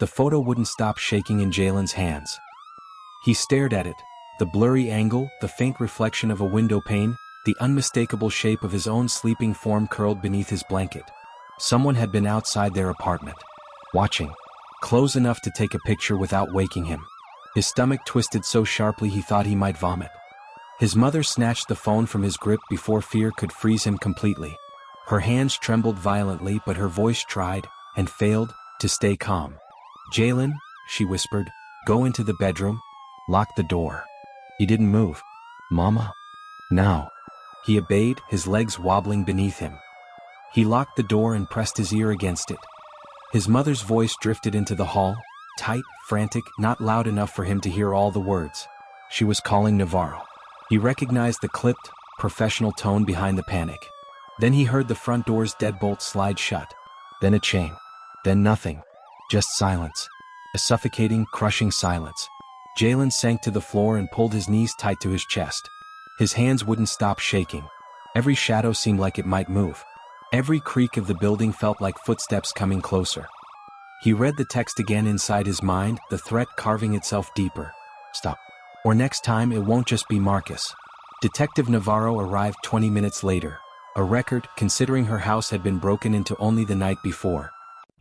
The photo wouldn't stop shaking in Jalen's hands. He stared at it, the blurry angle, the faint reflection of a window pane, the unmistakable shape of his own sleeping form curled beneath his blanket. Someone had been outside their apartment, watching, close enough to take a picture without waking him. His stomach twisted so sharply he thought he might vomit. His mother snatched the phone from his grip before fear could freeze him completely. Her hands trembled violently, but her voice tried, and failed, to stay calm. "Jalen," she whispered, "go into the bedroom. Lock the door." He didn't move. "Mama?" "Now." He obeyed, his legs wobbling beneath him. He locked the door and pressed his ear against it. His mother's voice drifted into the hall, tight, frantic, not loud enough for him to hear all the words. She was calling Navarro. He recognized the clipped, professional tone behind the panic. Then he heard the front door's deadbolt slide shut. Then a chain. Then nothing. Just silence. A suffocating, crushing silence. Jalen sank to the floor and pulled his knees tight to his chest. His hands wouldn't stop shaking. Every shadow seemed like it might move. Every creak of the building felt like footsteps coming closer. He read the text again inside his mind, the threat carving itself deeper. "Stop. Or next time it won't just be Marcus." Detective Navarro arrived 20 minutes later. A record, considering her house had been broken into only the night before.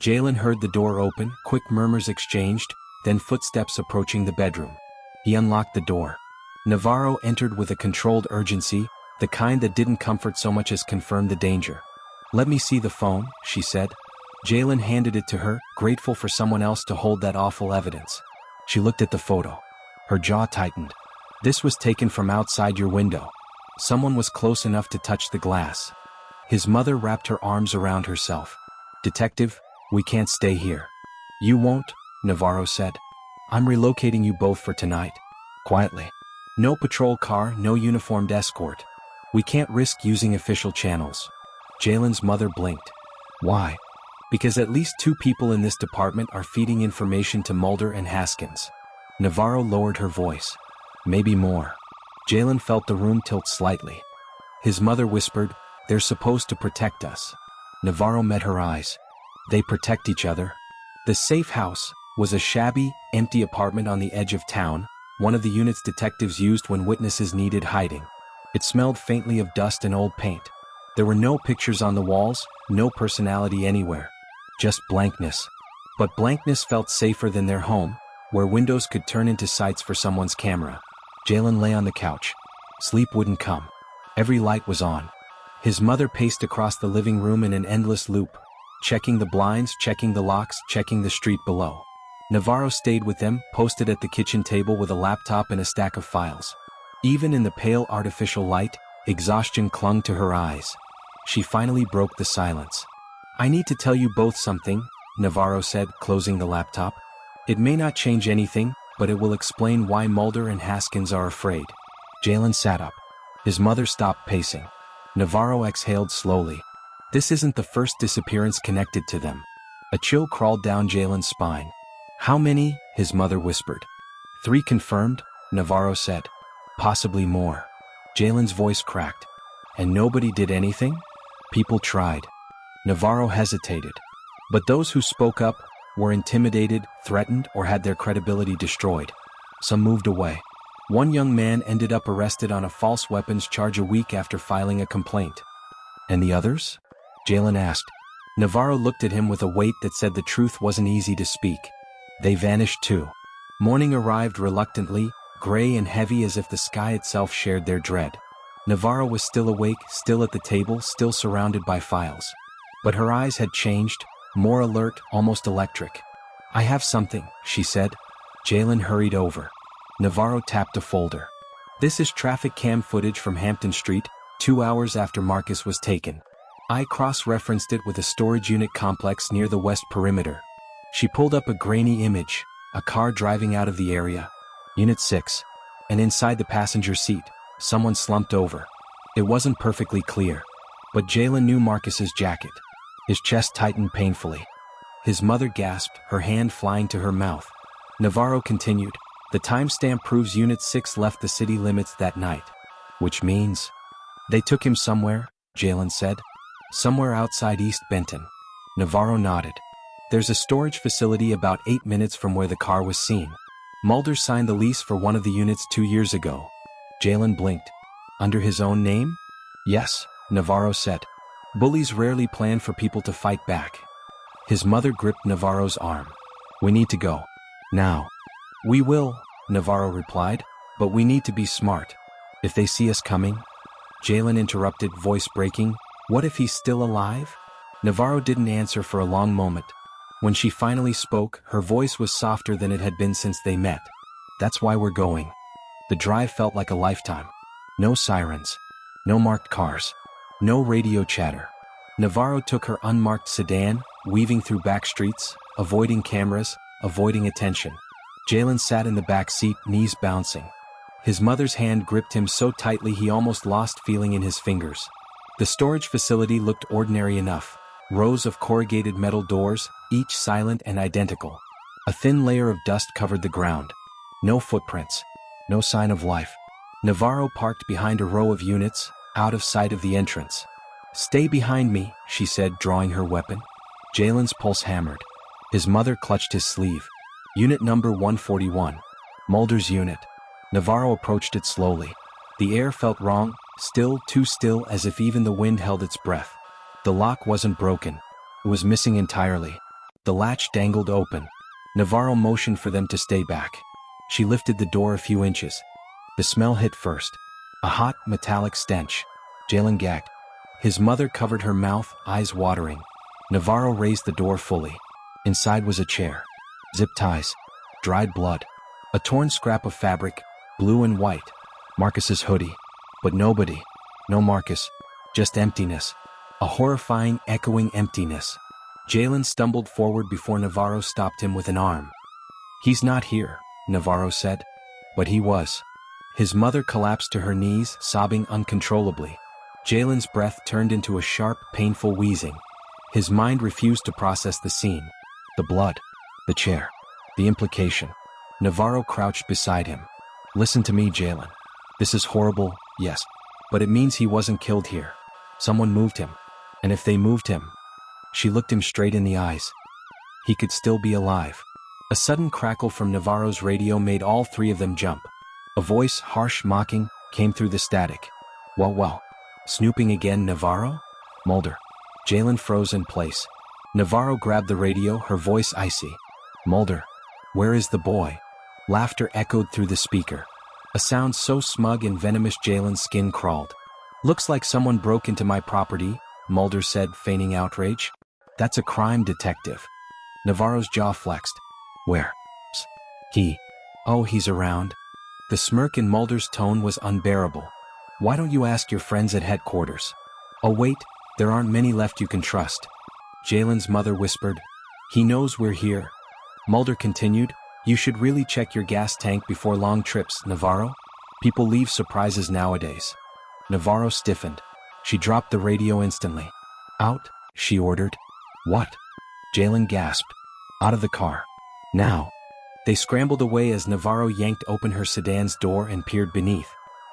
Jalen heard the door open, quick murmurs exchanged, then footsteps approaching the bedroom. He unlocked the door. Navarro entered with a controlled urgency, the kind that didn't comfort so much as confirm the danger. "Let me see the phone," she said. Jalen handed it to her, grateful for someone else to hold that awful evidence. She looked at the photo. Her jaw tightened. "This was taken from outside your window. Someone was close enough to touch the glass." His mother wrapped her arms around herself. "Detective, we can't stay here." "You won't," Navarro said. "I'm relocating you both for tonight." Quietly. "No patrol car, no uniformed escort. We can't risk using official channels." Jalen's mother blinked. "Why?" "Because at least 2 people in this department are feeding information to Mulder and Haskins." Navarro lowered her voice. "Maybe more." Jalen felt the room tilt slightly. His mother whispered, "They're supposed to protect us." Navarro met her eyes. "They protect each other." The safe house was a shabby, empty apartment on the edge of town, one of the units detectives used when witnesses needed hiding. It smelled faintly of dust and old paint. There were no pictures on the walls, no personality anywhere. Just blankness. But blankness felt safer than their home, where windows could turn into sights for someone's camera. Jalen lay on the couch. Sleep wouldn't come. Every light was on. His mother paced across the living room in an endless loop, checking the blinds, checking the locks, checking the street below. Navarro stayed with them, posted at the kitchen table with a laptop and a stack of files. Even in the pale artificial light, exhaustion clung to her eyes. She finally broke the silence. "I need to tell you both something," Navarro said, closing the laptop. "It may not change anything, but it will explain why Mulder and Haskins are afraid." Jalen sat up. His mother stopped pacing. Navarro exhaled slowly. This isn't the first disappearance connected to them. A chill crawled down Jalen's spine. "How many?" his mother whispered. "3 confirmed," Navarro said. "Possibly more." Jalen's voice cracked. "And nobody did anything?" "People tried." Navarro hesitated. But those who spoke up were intimidated, threatened, or had their credibility destroyed. Some moved away. One young man ended up arrested on a false weapons charge a week after filing a complaint. "And the others?" Jalen asked. Navarro looked at him with a weight that said the truth wasn't easy to speak. "They vanished too." Morning arrived reluctantly, gray and heavy as if the sky itself shared their dread. Navarro was still awake, still at the table, still surrounded by files. But her eyes had changed, more alert, almost electric. "I have something," she said. Jalen hurried over. Navarro tapped a folder. "This is traffic cam footage from Hampton Street, 2 hours after Marcus was taken. I cross-referenced it with a storage unit complex near the west perimeter." She pulled up a grainy image, a car driving out of the area. Unit 6. And inside the passenger seat, someone slumped over. It wasn't perfectly clear, but Jalen knew Marcus's jacket. His chest tightened painfully. His mother gasped, her hand flying to her mouth. Navarro continued, "The timestamp proves Unit 6 left the city limits that night." "Which means?" "They took him somewhere," Jalen said. "Somewhere outside East Benton." Navarro nodded. There's a storage facility about 8 minutes from where the car was seen. Mulder signed the lease for one of the units 2 years ago. Jalen blinked. Under his own name? Yes, Navarro said. Bullies rarely plan for people to fight back. His mother gripped Navarro's arm. We need to go. Now. We will, Navarro replied, but we need to be smart. If they see us coming? Jalen interrupted, voice breaking. What if he's still alive? Navarro didn't answer for a long moment. When she finally spoke, her voice was softer than it had been since they met. That's why we're going. The drive felt like a lifetime. No sirens. No marked cars. No radio chatter. Navarro took her unmarked sedan, weaving through back streets, avoiding cameras, avoiding attention. Jalen sat in the back seat, knees bouncing. His mother's hand gripped him so tightly he almost lost feeling in his fingers. The storage facility looked ordinary enough. Rows of corrugated metal doors, each silent and identical. A thin layer of dust covered the ground. No footprints. No sign of life. Navarro parked behind a row of units, out of sight of the entrance. Stay behind me, she said, drawing her weapon. Jalen's pulse hammered. His mother clutched his sleeve. Unit number 141. Mulder's unit. Navarro approached it slowly. The air felt wrong, still, too still, as if even the wind held its breath. The lock wasn't broken. It was missing entirely. The latch dangled open. Navarro motioned for them to stay back. She lifted the door a few inches. The smell hit first. A hot, metallic stench. Jalen gagged. His mother covered her mouth, eyes watering. Navarro raised the door fully. Inside was a chair. Zip ties. Dried blood. A torn scrap of fabric, blue and white. Marcus's hoodie. But nobody. No Marcus. Just emptiness. A horrifying, echoing emptiness. Jalen stumbled forward before Navarro stopped him with an arm. He's not here, Navarro said. But he was. His mother collapsed to her knees, sobbing uncontrollably. Jalen's breath turned into a sharp, painful wheezing. His mind refused to process the scene. The blood. The chair. The implication. Navarro crouched beside him. Listen to me, Jalen. This is horrible, yes. But it means he wasn't killed here. Someone moved him. And if they moved him... She looked him straight in the eyes. He could still be alive. A sudden crackle from Navarro's radio made all three of them jump. A voice, harsh, mocking, came through the static. Well. Snooping again, Navarro? Mulder. Jalen froze in place. Navarro grabbed the radio, her voice icy. Mulder. Where is the boy? Laughter echoed through the speaker. A sound so smug and venomous Jalen's skin crawled. Looks like someone broke into my property, Mulder said, feigning outrage. That's a crime detective. Navarro's jaw flexed. Where? He. Oh, he's around. The smirk in Mulder's tone was unbearable. Why don't you ask your friends at headquarters? Oh wait, there aren't many left you can trust. Jalen's mother whispered. He knows we're here. Mulder continued. You should really check your gas tank before long trips, Navarro. People leave surprises nowadays. Navarro stiffened. She dropped the radio instantly. Out, she ordered. What? Jalen gasped. Out of the car. Now. They scrambled away as Navarro yanked open her sedan's door and peered beneath.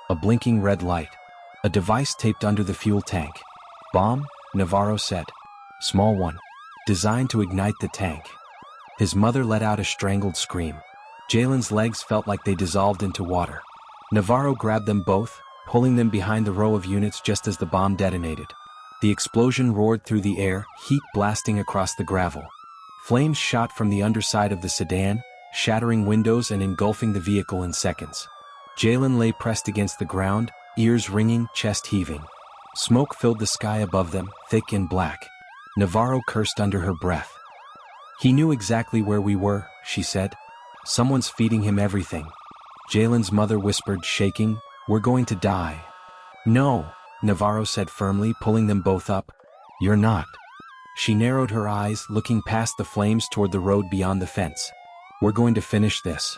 A blinking red light. A device taped under the fuel tank. Bomb, Navarro said. Small one. Designed to ignite the tank. His mother let out a strangled scream. Jalen's legs felt like they dissolved into water. Navarro grabbed them both, pulling them behind the row of units just as the bomb detonated. The explosion roared through the air, heat blasting across the gravel. Flames shot from the underside of the sedan, shattering windows and engulfing the vehicle in seconds. Jalen lay pressed against the ground, ears ringing, chest heaving. Smoke filled the sky above them, thick and black. Navarro cursed under her breath. He knew exactly where we were, she said. Someone's feeding him everything. Jalen's mother whispered, shaking, We're going to die. No, Navarro said firmly, pulling them both up. You're not. She narrowed her eyes, looking past the flames toward the road beyond the fence. We're going to finish this.